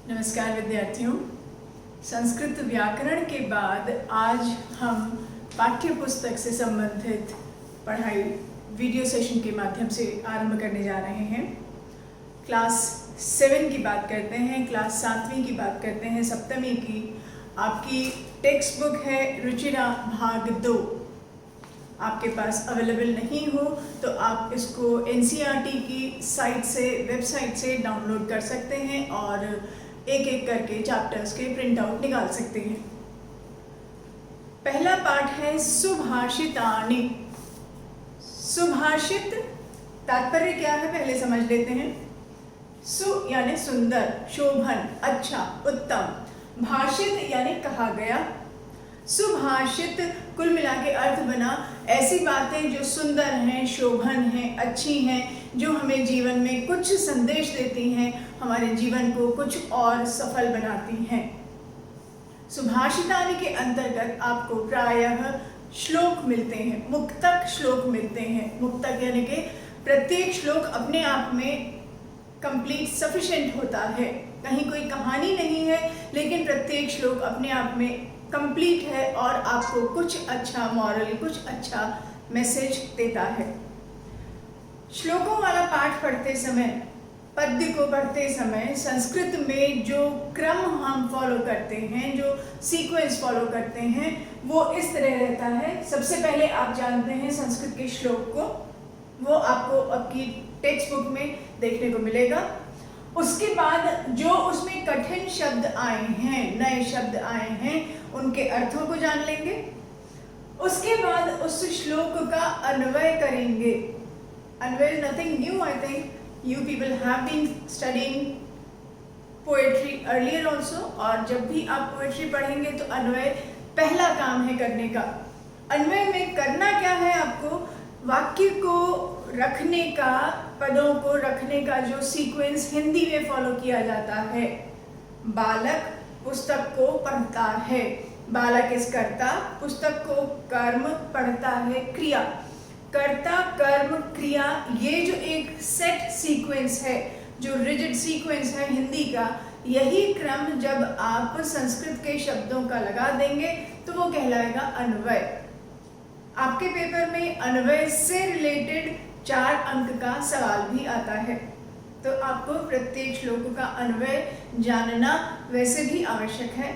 नमस्कार विद्यार्थियों। संस्कृत व्याकरण के बाद आज हम पाठ्य पुस्तक से संबंधित पढ़ाई वीडियो सेशन के माध्यम से आरंभ करने जा रहे हैं। क्लास 7 की बात करते हैं, क्लास 7वीं की बात करते हैं, सप्तमी की। आपकी टेक्स्ट बुक है रुचिरा भाग 2। आपके पास अवेलेबल नहीं हो तो आप इसको NCERT की साइट से, वेबसाइट से डाउनलोड कर सकते हैं और एक एक करके चैप्टर्स के प्रिंट आउट निकाल सकते हैं। पहला पाठ है सुभाषितानि। सुभाषित तात्पर्य क्या है पहले समझ लेते हैं। सु यानी सुंदर, शोभन, अच्छा, उत्तम। भाषित यानी कहा गया। सुभाषित कुल मिला के अर्थ बना ऐसी बातें जो सुंदर हैं, शोभन हैं, अच्छी हैं, जो हमें जीवन में कुछ संदेश देती हैं, हमारे जीवन को कुछ और सफल बनाती हैं। सुभाषितानि के अंतर्गत आपको प्रायः श्लोक मिलते हैं, मुक्तक श्लोक मिलते हैं। मुक्तक यानी कि प्रत्येक श्लोक अपने आप में कंप्लीट सफिशिएंट होता है। कहीं कोई कहानी नहीं है, लेकिन प्रत्येक श्लोक अपने आप में कंप्लीट है और आपको कुछ अच्छा मॉरल, कुछ अच्छा मैसेज देता है। श्लोकों वाला पाठ पढ़ते समय, पद्य को पढ़ते समय संस्कृत में जो क्रम हम फॉलो करते हैं, जो सीक्वेंस फॉलो करते हैं, वो इस तरह रहता है। सबसे पहले आप जानते हैं संस्कृत के श्लोक को, वो आपको आपकी टेक्स्ट बुक में देखने को मिलेगा। उसके बाद जो उसमें कठिन शब्द आए हैं, नए शब्द आए हैं, उनके अर्थों को जान लेंगे। उसके बाद उस श्लोक का अन्वय करेंगे। अन्वय is nothing new. I think you people have been studying poetry earlier also, और जब भी आप पोएट्री पढ़ेंगे तो अन्वय पहला काम है करने का। अन्वय में करना क्या है आपको? वाक्य को रखने का, पदों को रखने का जो सीक्वेंस हिंदी में फॉलो किया जाता है। बालक पुस्तक को पढ़ता है, बालक इस कर्ता, पुस्तक को कर्म, पढ़ता है क्रिया। कर्ता, कर्म, क्रिया, ये जो एक सेट सीक्वेंस है, जो रिजिड सीक्वेंस है हिंदी का, यही क्रम जब आप संस्कृत के शब्दों का लगा देंगे तो वो कहलाएगा अन्वय। आपके पेपर में अन्वय से रिलेटेड 4 अंक का सवाल भी आता है, तो आपको प्रत्येक श्लोक का अन्वय जानना वैसे भी आवश्यक है।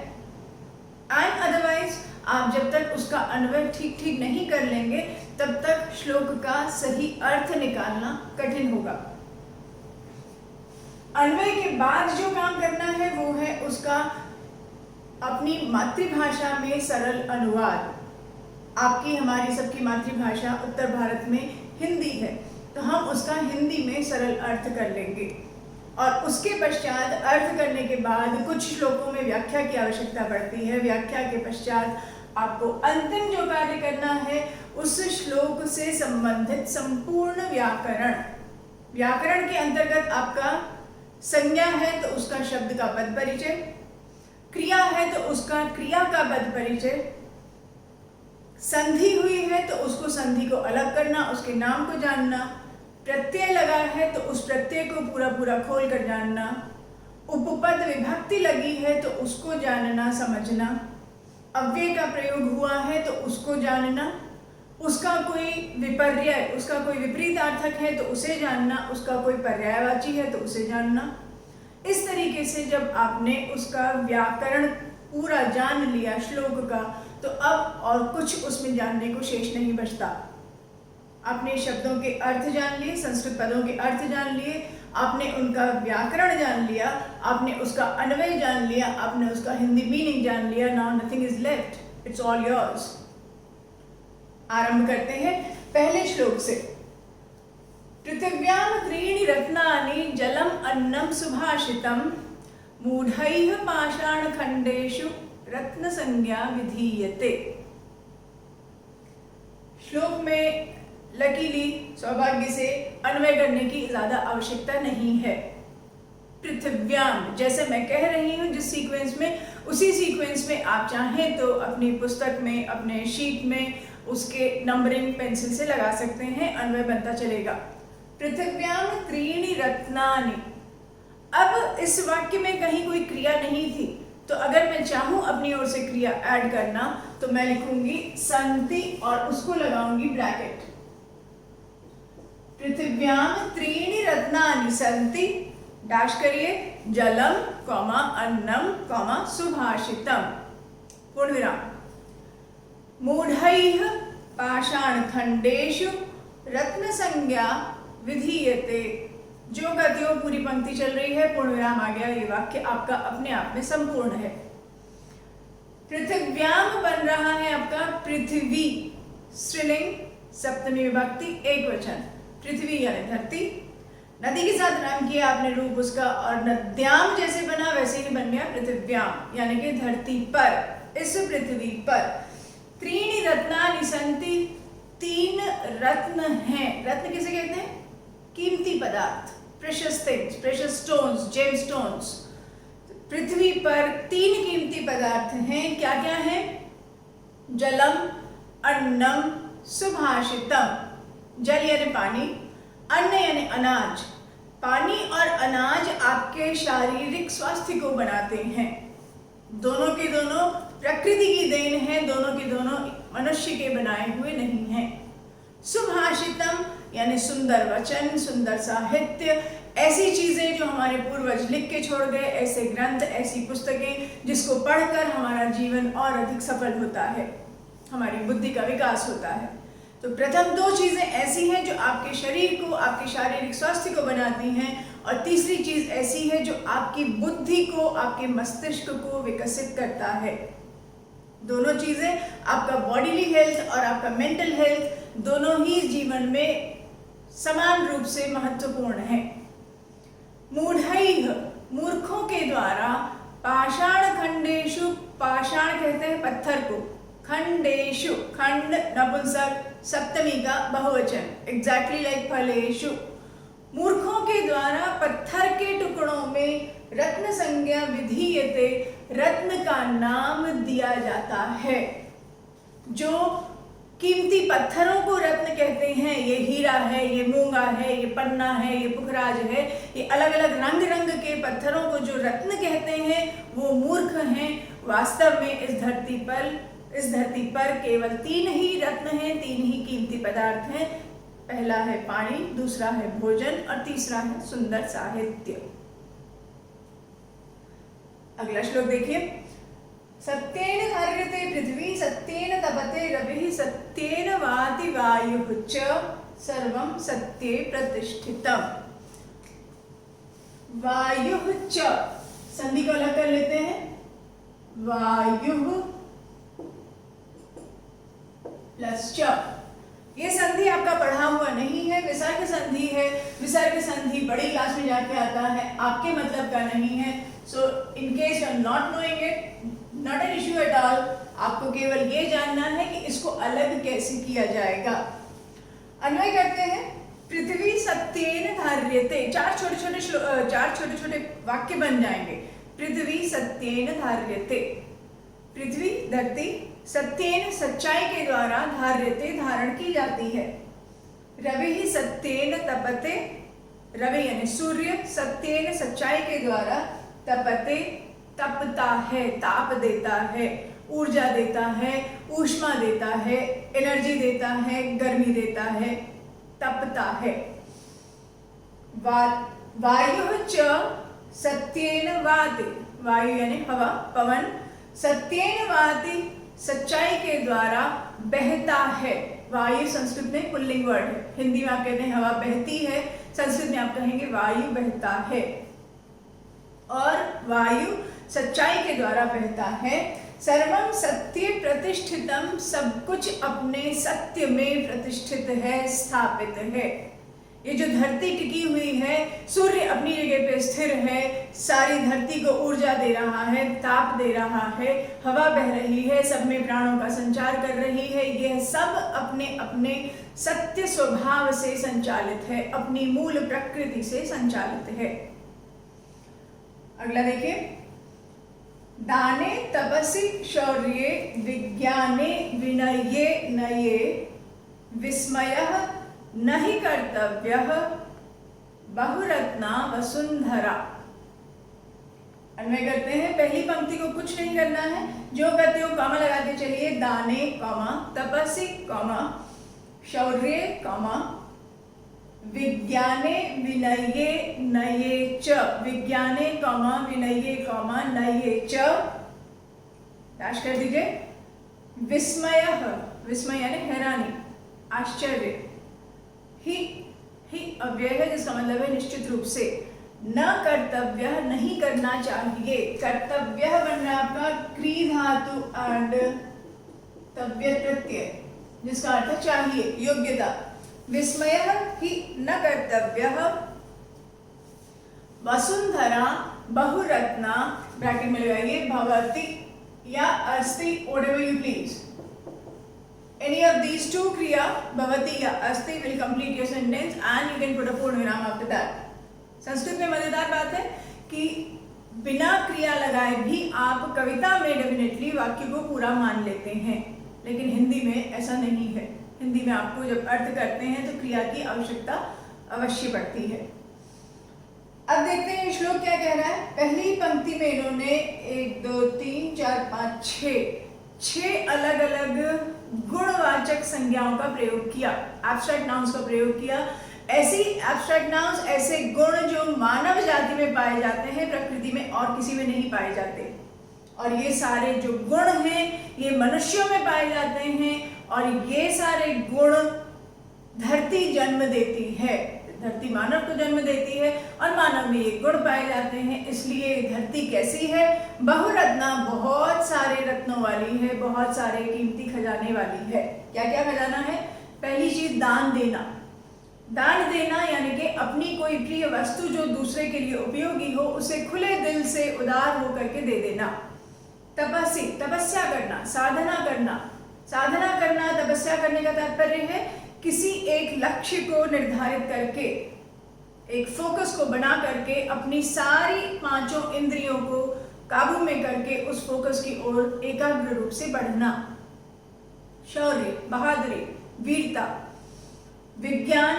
एंड अदरवाइज आप जब तक उसका अन्वय ठीक नहीं कर लेंगे, तब तक श्लोक का सही अर्थ निकालना कठिन होगा। अन्वय के बाद जो काम करना है वो है उसका अपनी मातृभाषा में सरल अनुवाद। आपकी, हमारी सबकी मातृभाषा उत्तर भारत में हिंदी है, तो हम उसका हिंदी में सरल अर्थ कर लेंगे। और उसके पश्चात अर्थ करने के बाद कुछ श्लोकों में व्याख्या की आवश्यकता पड़ती है। व्याख्या के पश्चात आपको अंतिम जो कार्य करना है, उस श्लोक से संबंधित संपूर्ण व्याकरण। व्याकरण के अंतर्गत आपका संज्ञा है तो उसका शब्द का पद परिचय, क्रिया है तो उसका क्रिया का पद परिचय, संधि हुई है तो उसको संधि को अलग करना, उसके नाम को जानना, प्रत्यय लगा है तो उस प्रत्यय को पूरा खोल कर जानना, उपपद विभक्ति लगी है तो उसको जानना, समझना, अव्यय का प्रयोग हुआ है तो उसको जानना, उसका कोई विपर्यय, उसका कोई विपरीतार्थक है तो उसे जानना, उसका कोई पर्यायवाची है तो उसे जानना। इस तरीके से जब आपने उसका व्याकरण पूरा जान लिया श्लोक का, तो अब और कुछ उसमें जानने को शेष नहीं बचता। आपने शब्दों के अर्थ जान लिए, संस्कृत पदों के अर्थ जान लिए, आपने उनका व्याकरण जान लिया, आपने उसका अन्वय जान लिया, आपने उसका हिंदी मीनिंग जान लिया। Now nothing is left, it's all yours. आरंभ करते हैं पहले श्लोक से। पृथिव्याम त्रीणि रत्नानि जलम अन्नम सुभाषितम मूढ़ैः पाषाण खंडेषु रत्न संज्ञा विधीयते। श्लोक में लकीली, सौभाग्य से अन्वय करने की ज्यादा आवश्यकता नहीं है। पृथिव्याम जैसे मैं कह रही हूँ जिस सीक्वेंस में, उसी सीक्वेंस में आप चाहें तो अपनी पुस्तक में, अपने शीट में उसके नंबरिंग पेंसिल से लगा सकते हैं, अन्वय बनता चलेगा। पृथिव्याम त्रीणि रत्नानि। अब इस वाक्य में कहीं कोई क्रिया नहीं थी, तो अगर मैं चाहूं अपनी ओर से क्रिया ऐड करना तो मैं लिखूंगी सन्ति और उसको लगाऊंगी ब्रैकेट। पृथिव्याम त्रीणि रत्नानि सन्ति डैश करिए जलम कॉमा अन्नम कॉमा सुभाषितम पूर्ण विराम। मूढ़ैः पाषाणखण्डेषु रत्न संज्ञा विधीयते। जो गतियों पूरी पंक्ति चल रही है, पूर्ण विराम आ गया, ये वाक्य आपका अपने आप में संपूर्ण है। पृथिव्याम बन रहा है आपका पृथ्वी, स्त्रीलिंग, सप्तमी विभक्ति एक वचन, पृथ्वी यानी धरती। नदी के साथ नाम किया आपने रूप उसका, और नद्याम जैसे बना वैसे ही बन गया पृथिव्याम यानी कि धरती पर, इस पृथ्वी पर। त्रीणि रत्नानि सन्ति, तीन रत्न हैं। रत्न किसे कहते हैं? कीमती पदार्थ, precious things, precious stones, gem stones. पृथ्वी पर तीन कीमती पदार्थ हैं। क्या क्या हैं? जलम, अन्नम, सुभाषितम। जल यानी पानी, अन्न यानी अनाज। पानी और अनाज आपके शारीरिक स्वास्थ्य को बनाते हैं। दोनों के दोनों प्रकृति की देन है, दोनों के दोनों मनुष्य के बनाए हुए नहीं हैं। सुभाषितम यानी सुंदर वचन, सुंदर साहित्य, ऐसी चीजें जो हमारे पूर्वज लिख के छोड़ गए, ऐसे ग्रंथ, ऐसी पुस्तकें जिसको पढ़कर हमारा जीवन और अधिक सफल होता है, हमारी बुद्धि का विकास होता है। तो प्रथम दो चीजें ऐसी हैं जो आपके शरीर को, आपके शारीरिक स्वास्थ्य को बनाती हैं, और तीसरी चीज ऐसी है जो आपकी बुद्धि को, आपके मस्तिष्क को विकसित करता है। दोनों चीजें, आपका बॉडीली हेल्थ और आपका मेंटल हेल्थ, दोनों ही जीवन में समान रूप से महत्वपूर्ण है। मूढ़ैः, मूर्खों के द्वारा, पाषाण खंडेषु, पाषाण कहते हैं पत्थर को, खंडेषु, खंड नपुंसक, सप्तमी का बहुवचन, एग्जैक्टली लाइक फलेषु। मूर्खों के द्वारा पत्थर के टुकड़ों में रत्न संज्ञा विधीयते, रत्न का नाम दिया जाता है। जो कीमती पत्थरों को रत्न कहते हैं, ये हीरा है, ये मूंगा है, ये पन्ना है, ये पुखराज है, ये अलग अलग रंग रंग के पत्थरों को जो रत्न कहते हैं वो मूर्ख हैं। वास्तव में इस धरती पर केवल तीन ही रत्न हैं, तीन ही कीमती पदार्थ हैं। पहला है पानी, दूसरा है भोजन और तीसरा है सुंदर साहित्य। अगला श्लोक देखिए। सत्येन धार्यते पृथ्वी, सत्येन तपते रविः, सत्येन वाति वायुः च, सर्वं सत्ये प्रतिष्ठितम्। वायुः च, संधि को अलग कर लेते हैं। वायुः प्लस च, ये संधि आपका पढ़ा हुआ नहीं है, विसर्ग संधि है। विसर्ग संधि बड़ी क्लास में जाके आता है, आपके मतलब का नहीं है। So in case you are not knowing it, not an issue at all. आपको केवल ये जानना है कि इसको अलग कैसे किया जाएगा। अन्वय करते हैं। पृथ्वी सत्येन धार्यते, चार छोटे छोटे वाक्य बन जाएंगे। पृथ्वी सत्येन धार्यते, पृथ्वी धरती, सत्येन सच्चाई के द्वारा, धार्यते धारण की जाती है। रविः सत्येन तपते, रवि यानी सूर्य, सत्येन सच्चाई के द्वारा, तपते तपता है, ताप देता है, ऊर्जा देता है, ऊष्मा देता है, एनर्जी देता है, गर्मी देता है, तपता है। वायुः च सत्येन वाति, वायु यानी हवा, पवन, सत्येन वाति सच्चाई के द्वारा बहता है। वायु संस्कृत में पुल्लिंग वर्ड है, हिंदी में आप कहते हैं हवा बहती है, संस्कृत में आप कहेंगे वायु बहता है। और वायु सच्चाई के द्वारा बहता है। सर्वम सत्य प्रतिष्ठितम, सब कुछ अपने सत्य में प्रतिष्ठित है, स्थापित है। ये जो धरती टिकी हुई है, सूर्य अपनी जगह पे स्थिर है, सारी धरती को ऊर्जा दे रहा है, ताप दे रहा है, हवा बह रही है, सब में प्राणों का संचार कर रही है। यह सब अपने अपने सत्य स्वभाव से संचालित है, अपनी मूल प्रकृति से संचालित है। अगला देखिए। दाने तपसि शौर्ये, विज्ञाने विनये नये, विस्मयः नहि कर्तव्यः, बहुरत्ना वसुंधरा। अन्वय करते हैं। पहली पंक्ति को कुछ नहीं करना है, जो करते हो कॉमा लगाते चलिए। दाने कॉमा तपसि कॉमा शौर्ये कॉमा विज्ञाने विनये नये च, विज्ञाने कॉमा विनये कॉमा नये च डैश कर दीजिए। विस्मयः, विस्मय यानी हैरानी, आश्चर्य। ही अव्यय है जिसका मतलब है निश्चित रूप से। न कर्तव्य, नहीं करना चाहिए। कर्तव्य बन रहा है आपका क्री धातु एंड तव्य प्रत्यय जिसका अर्थ चाहिए, योग्यता। विस्मयः ही न कर्तव्यः। वसुंधरा बहुरत्ना ब्रैकेट में लगाइए भवति या अस्ति, whatever you please. Any of these two kriya, bhavati या अस्ति, will complete your sentence and you can put a पूर्ण विराम after that. संस्कृत में मजेदार बात है कि बिना क्रिया लगाए भी आप कविता में डेफिनेटली वाक्य को पूरा मान लेते हैं, लेकिन हिंदी में ऐसा नहीं है। हिंदी में आपको जब अर्थ करते हैं तो क्रिया की आवश्यकता अवश्य पड़ती है। अब देखते हैं श्लोक क्या कह रहा है। पहली पंक्ति में इन्होंने 1 2 3 4 5 6 अलग अलग गुणवाचक संज्ञाओं का प्रयोग किया, एब्स्ट्रैक्ट नाउन्स का प्रयोग किया। ऐसी एब्स्ट्रैक्ट नाउन्स, ऐसे गुण जो मानव जाति में पाए जाते हैं, प्रकृति में और किसी में नहीं पाए जाते। और ये सारे जो गुण हैं ये मनुष्यों में पाए जाते हैं, और ये सारे गुण धरती जन्म देती है। धरती मानव को जन्म देती है और मानव में ये गुण पाए जाते हैं। इसलिए धरती कैसी है? बहुरत्ना, बहुत सारे रत्नों वाली है, बहुत सारे कीमती खजाने वाली है। क्या क्या खजाना है? पहली चीज दान देना। दान देना यानी कि अपनी कोई प्रिय वस्तु जो दूसरे के लिए उपयोगी हो उसे खुले दिल से उदार होकर के दे देना। तपस्सी, तपस्या करना, साधना करना। साधना करना, तपस्या करने का तात्पर्य है किसी एक लक्ष्य को निर्धारित करके, एक फोकस को बना करके अपनी सारी पांचों इंद्रियों को काबू में करके उस फोकस की ओर एकाग्र रूप से बढ़ना। शौर्य, बहादुरी, वीरता। विज्ञान,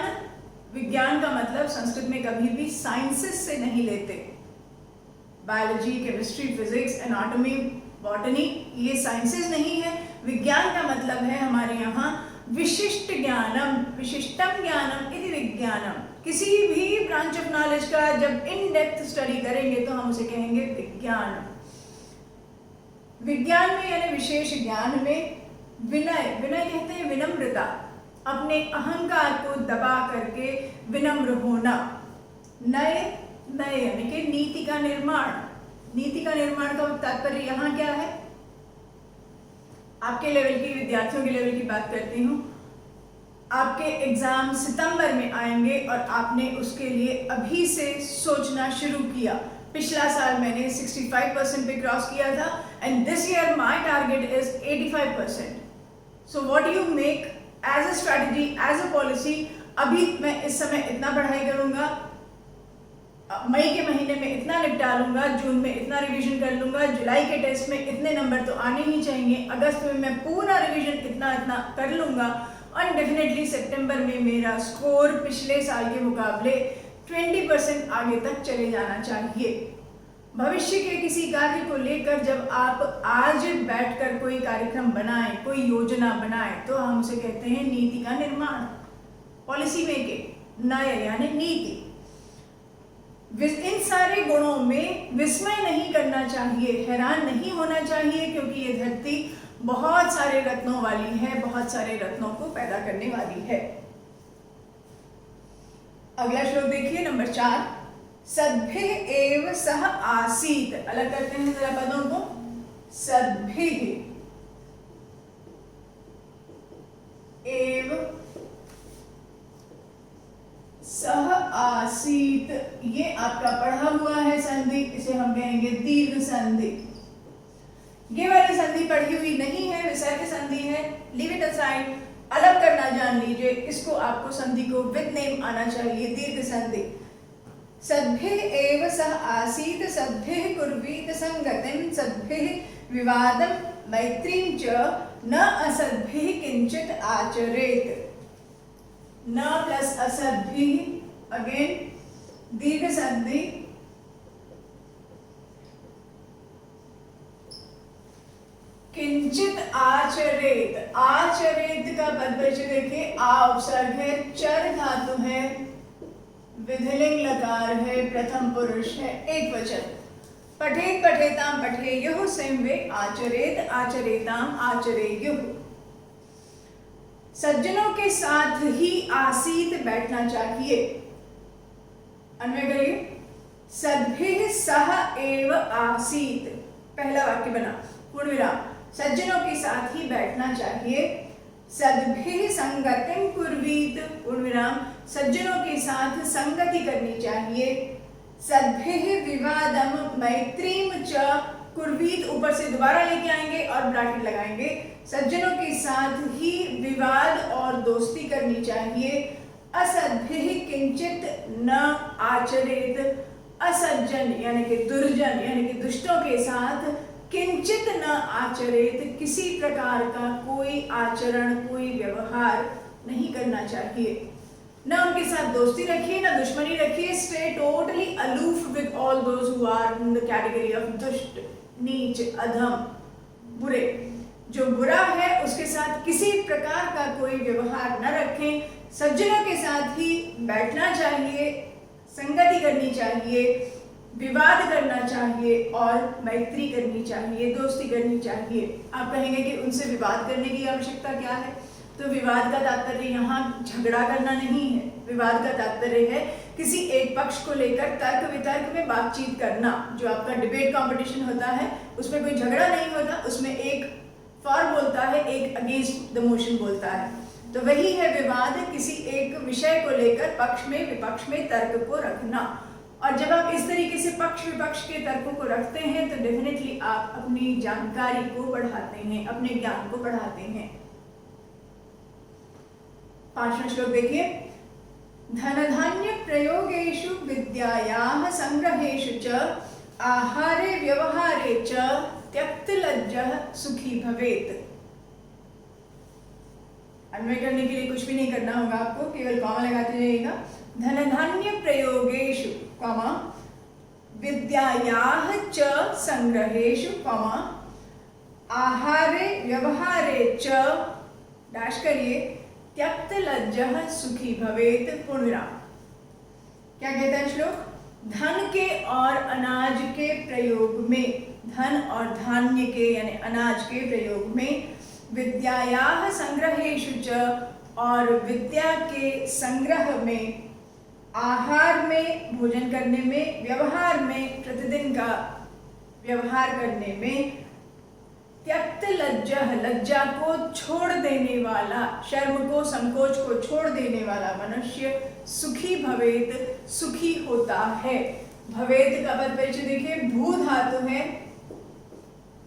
विज्ञान का मतलब संस्कृत में कभी भी साइंसेस से नहीं लेते। Biology, chemistry, physics, anatomy, botany, ये साइंसेस नहीं है। विज्ञान का मतलब है हमारे यहाँ विशिष्ट ज्ञानम, विशिष्टम ज्ञानम इति विज्ञानम। किसी भी ब्रांच ऑफ नॉलेज का जब इन डेप्थ स्टडी करेंगे तो हम उसे कहेंगे विज्ञान। विज्ञान में यानी विशेष ज्ञान में विनय, विनय कहते हैं विनम्रता, अपने अहंकार को दबा करके विनम्र होना। नए, नए यानी कि नीति का निर्माण। नीति का निर्माण का तात्पर्य यहाँ क्या है? आपके लेवल की, विद्यार्थियों के लेवल की बात करती हूँ। आपके एग्जाम सितंबर में आएंगे और आपने उसके लिए अभी से सोचना शुरू किया। पिछला साल मैंने 65% पे क्रॉस किया था and this year my target is 85%। So what you make as a strategy, as a policy, अभी मैं इस समय इतना पढ़ाई करूंगा, मई के महीने में इतना निपटा लूंगा, जून में इतना रिवीजन कर लूंगा, जुलाई के टेस्ट में इतने नंबर तो आने ही चाहिए, अगस्त में मैं पूरा रिवीजन इतना इतना कर लूंगा और डेफिनेटली सितंबर में मेरा स्कोर पिछले साल के मुकाबले 20% आगे तक चले जाना चाहिए। भविष्य के किसी कार्य को लेकर जब आप आज बैठकर कोई कार्यक्रम बनाएं, कोई योजना बनाएं, तो हम उसे कहते हैं नीति का निर्माण, पॉलिसी मेकिंग। नए यानी नीति। इन सारे गुणों में विस्मय नहीं करना चाहिए, हैरान नहीं होना चाहिए, क्योंकि ये धरती बहुत सारे रत्नों वाली है, बहुत सारे रत्नों को पैदा करने वाली है। अगला श्लोक देखिए, नंबर 4। सद्भिः एव सह आसीत। अलग करते हैं जरा पदों को। सद्भिः एव सह आसीत, ये आपका पढ़ा हुआ है संधि, इसे हम कहेंगे दीर्घ संधि। ये वाली संधि पढ़ी हुई नहीं है, विसर्ग संधि है, लीव इट असाइड, अलग करना जान लीजिए। इसको आपको संधि को विद नेम आना चाहिए, दीर्घ संधि। सद्भिः एव सह आसीत, सद्भिः कुर्वीत संगतिं, सद्भिः विवादं मैत्रीं च, न असद्भिः किंचित आचरेत। न प्लस असद्भिः, अगेन दीर्घ संधि, किंचित आचरेत, आचरेत का पद परिचय देखिए, आ उपसर्ग है, चर धातु है, विधिलिंग लकार है, प्रथम पुरुष है, एक वचन। पठेत पठेताम पठेयुः, सेम वे आचरेत आचरेताम आचरेयुः। सज्जनों के साथ ही आसीत बैठना चाहिए। अन्वय करिए, सद्भिः सह एव आसीत, पहला वाक्य बना, पूर्ण विराम, सज्जनों के साथ ही बैठना चाहिए। सद्भिः संगतिं कुर्वीत, पूर्ण विराम, सज्जनों के साथ संगति करनी चाहिए। सद्भिः विवादम मैत्रीम च कुर्वीत, ऊपर से दोबारा लेके आएंगे और ब्रैकेट लगाएंगे। सज्जनों के साथ ही विवाद और दोस्ती करनी चाहिए। असद्भिः किंचित न आचरेत, असज्जन यानी कि दुर्जन यानी कि दुष्टों के साथ किंचित न आचरेत, किसी प्रकार का कोई आचरण कोई व्यवहार नहीं करना चाहिए। न उनके साथ दोस्ती रखिए न दुश्मनी रखिए। Stay totally aloof with all those who are in the category of दुष्ट, नीच, अधम, बुरे। जो बुरा है उसके साथ किसी प्रकार का कोई व्यवहार न रखें। सज्जनों के साथ ही बैठना चाहिए, संगति करनी चाहिए, विवाद करना चाहिए और मैत्री करनी चाहिए, दोस्ती करनी चाहिए। आप कहेंगे कि उनसे विवाद करने की आवश्यकता क्या है? तो विवाद का तात्पर्य यहाँ झगड़ा करना नहीं है। विवाद का तात्पर्य है किसी एक पक्ष को लेकर तर्क वितर्क में बातचीत करना। जो आपका डिबेट कंपटीशन होता है उसमें कोई झगड़ा नहीं होता, उसमें एक फॉर बोलता है, एक अगेंस्ट द मोशन बोलता है। तो वही है विवाद, किसी एक विषय को लेकर पक्ष में विपक्ष में तर्क को रखना। और जब आप इस तरीके से पक्ष विपक्ष के तर्कों को रखते हैं तो डेफिनेटली आप अपनी जानकारी को बढ़ाते हैं, अपने ज्ञान को बढ़ाते हैं। 5वां श्लोक देखिए, धन धान्य प्रयोगेषु विद्यायाः संग्रहेषु च आहारे व्यवहारे च त्यक्त लज्जः सुखी भवेत्। अन्वय करने के लिए कुछ भी नहीं करना होगा आपको, केवल कॉमा लगाते जाइएगा। धन धान्य प्रयोगेषु कॉमा विद्यायाः च संग्रहेषु कॉमा आहारे व्यवहारे च डैश करिए त्यक्त लज्जः सुखी भवेत्, पूर्ण विराम। क्या कहता है श्लोक? धन के और अनाज के प्रयोग में, धन और धान्य के यानी अनाज के प्रयोग में, विद्यायाः संग्रहेषु च और विद्या के संग्रह में, आहार में भोजन करने में, व्यवहार में प्रतिदिन का व्यवहार करने में, त्यक्त लज्जः लज्जा को छोड़ देने वाला, शर्म को संकोच को छोड़ देने वाला मनुष्य सुखी भवेत सुखी होता है। भवेत का पद परिचय देखिए, भू धातु है,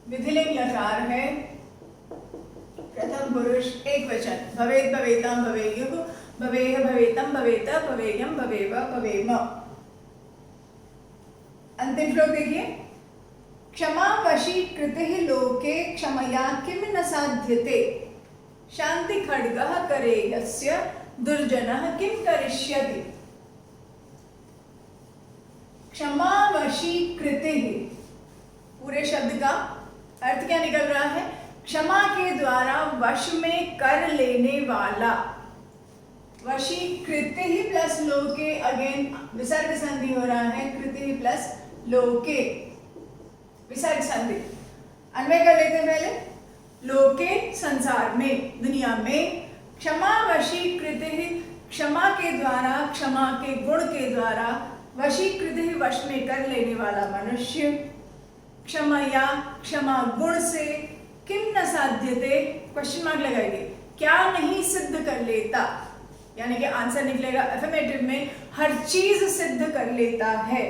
विधिलिंग लकार है, प्रथम पुरुष एक वचन। भवेत भवेताम भवेयुः, भवेह भवेतम भवेत भवेयम भवेव भवेम। अंतिम श्लोक देखिए, क्षमा वशीकृतिः लोके क्षमया किम न साध्यते, शांति खड्गः करे यस्य दुर्जनः किम करिष्यति। क्षमा वशीकृतिः, पूरे शब्द का अर्थ क्या निकल रहा है? क्षमा के द्वारा वश में कर लेने वाला। वशीकृतिः प्लस लोके, अगेन विसर्ग संधि हो रहा है, कृतिः प्लस लोके विसर्ग संधि। अन्वय कर लेते हैं पहले, लोके संसार में, दुनिया में, क्षमा वशीकृतिः क्षमा के द्वारा, क्षमा के गुण के द्वारा, वशीकृतिः वश में कर लेने वाला मनुष्य, क्षमया क्षमा गुण से, किम न साध्यते क्वेश्चन मार्क लगाइए, क्या नहीं सिद्ध कर लेता, यानी कि आंसर निकलेगा अफर्मेटिव में, हर चीज सिद्ध कर लेता है।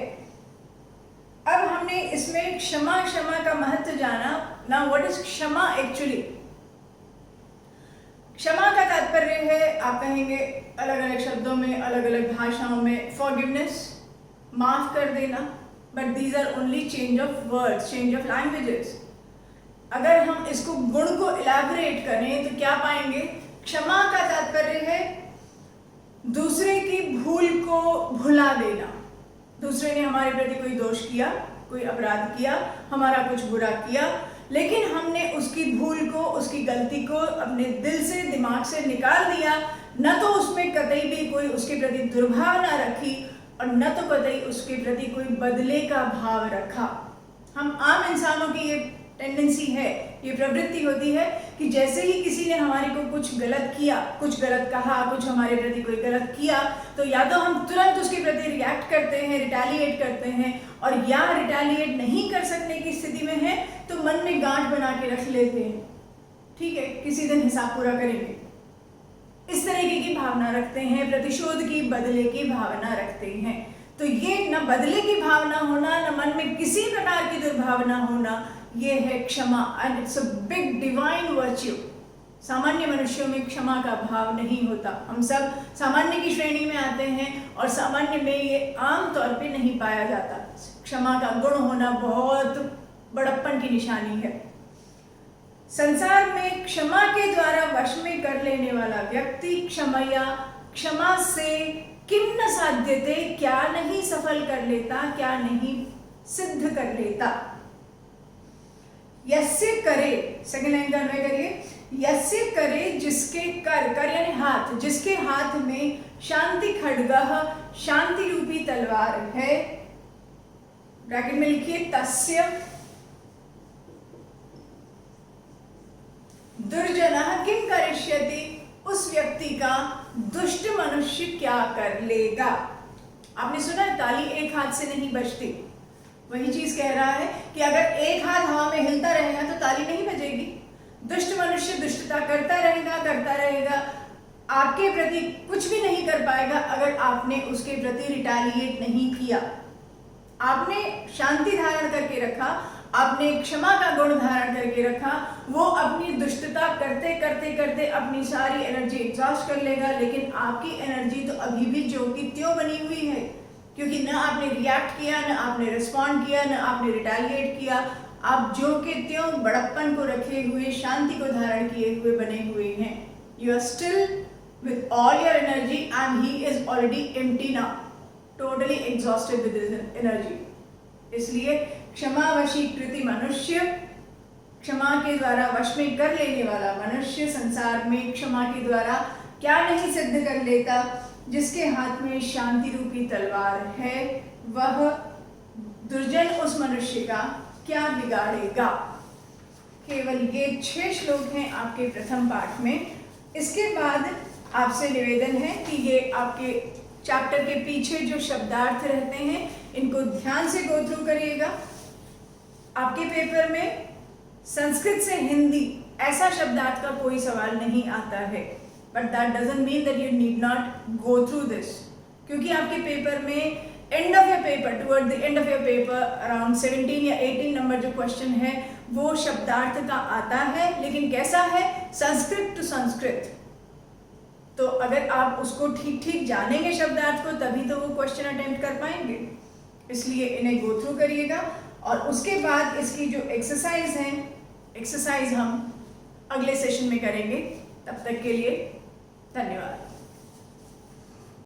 अब हमने इसमें क्षमा क्षमा का महत्व जाना। नाउ व्हाट इज क्षमा एक्चुअली? क्षमा का तात्पर्य है, आप कहेंगे अलग अलग शब्दों में, अलग अलग भाषाओं में, फॉरगिवनेस, माफ कर देना, but these are only change of words, change of languages. अगर हम इसको गुण को इलैबोरेट करें तो क्या पाएंगे? क्षमा का तात्पर्य है दूसरे की भूल को भुला देना। दूसरे ने हमारे प्रति कोई दोष किया, कोई अपराध किया, हमारा कुछ बुरा किया, लेकिन हमने उसकी भूल को, उसकी गलती को अपने दिल से, दिमाग से निकाल दिया, न तो उसमें कतई भी कोई उसके प्रति दुर्भावना रखी और न तो कतई उसके प्रति कोई बदले का भाव रखा। हम आम इंसानों की ये टेंडेंसी है, ये प्रवृत्ति होती है कि जैसे ही किसी ने हमारे को कुछ गलत किया, कुछ गलत कहा, कुछ हमारे प्रति कोई गलत किया, तो या तो हम तुरंत उसके प्रति रिएक्ट करते हैं, रिटेलिएट करते हैं, और या रिटेलिएट नहीं कर सकने की स्थिति में है तो मन में गांठ बना के रख लेते हैं, ठीक है, किसी दिन हिसाब पूरा करेंगे, इस तरीके की भावना रखते हैं, प्रतिशोध की, बदले की भावना रखते हैं। तो ये न बदले की भावना होना, न मन में किसी प्रकार की दुर्भावना होना, ये है क्षमा, and it's a big divine virtue. सामान्य मनुष्यों में क्षमा का भाव नहीं होता। हम सब सामान्य की श्रेणी में आते हैं और सामान्य में ये आम तौर पे नहीं पाया जाता। क्षमा का गुण होना बहुत बड़प्पन की निशानी है। संसार में क्षमा के द्वारा वश में कर लेने वाला व्यक्ति क्षमया, क्षमा से किम न साध्यते, क्या नहीं सफल कर लेता, क्या नहीं सिद्ध कर लेता। यस्य करे, सेकंड लाइन का अन्वय करिए, यस्य करे जिसके कर यानी हाथ, जिसके हाथ में शांति खड्गः, शांति रूपी तलवार है, ब्रैकेट में लिखिए तस्य दुर्जनः किम करिष्यति, उस व्यक्ति का दुष्ट मनुष्य क्या कर लेगा। आपने सुना है ताली एक हाथ से नहीं बजती, वही चीज कह रहा है कि अगर एक हाथ हवा में हिलता रहेगा तो ताली नहीं बजेगी। दुष्ट मनुष्य दुष्टता करता रहेगा, आपके प्रति कुछ भी नहीं कर पाएगा अगर आपने उसके प्रति रिटेलिएट नहीं किया। आपने शांति धारण करके रखा, आपने क्षमा का गुण धारण करके रखा, वो अपनी दुष्टता करते करते करते अपनी सारी एनर्जी एग्जॉस्ट कर लेगा, लेकिन आपकी एनर्जी तो अभी भी जो की त्यों बनी हुई है, क्योंकि न आपने रिएक्ट किया, न आपने रिस्पॉन्ड किया, न आपने रिटेलिएट किया। आप जो के त्यों बड़प्पन को रखे हुए, शांति को धारण किए हुए बने हुए हैं। You are still with all your energy and he is already empty now, totally exhausted with his energy. इसलिए क्षमा वशीकृति मनुष्य, क्षमा के द्वारा वश में कर लेने वाला मनुष्य संसार में क्षमा के द्वारा क्या नहीं सिद्ध कर लेता। जिसके हाथ में शांति रूपी तलवार है, वह दुर्जन उस मनुष्य का क्या बिगाड़ेगा। केवल ये 6 श्लोक हैं आपके प्रथम पाठ में। इसके बाद आपसे निवेदन है कि ये आपके चैप्टर के पीछे जो शब्दार्थ रहते हैं इनको ध्यान से गो थ्रू करिएगा। आपके पेपर में संस्कृत से हिंदी ऐसा शब्दार्थ का कोई सवाल नहीं आता है, but that doesn't mean that you need not go through this, क्योंकि आपके पेपर में end of your paper, toward the end of your paper around 17 या 18 नंबर जो क्वेश्चन है वो शब्दार्थ का आता है, लेकिन कैसा है, संस्कृत टू संस्कृत। तो अगर आप उसको ठीक ठीक जानेंगे शब्दार्थ को, तभी तो वो क्वेश्चन अटेम्प्ट कर पाएंगे। इसलिए इन्हें गो थ्रू करिएगा और उसके बाद इसकी जो एक्सरसाइज है, एक्सरसाइज हम अगले सेशन में करेंगे। तब तक के लिए धन्यवाद।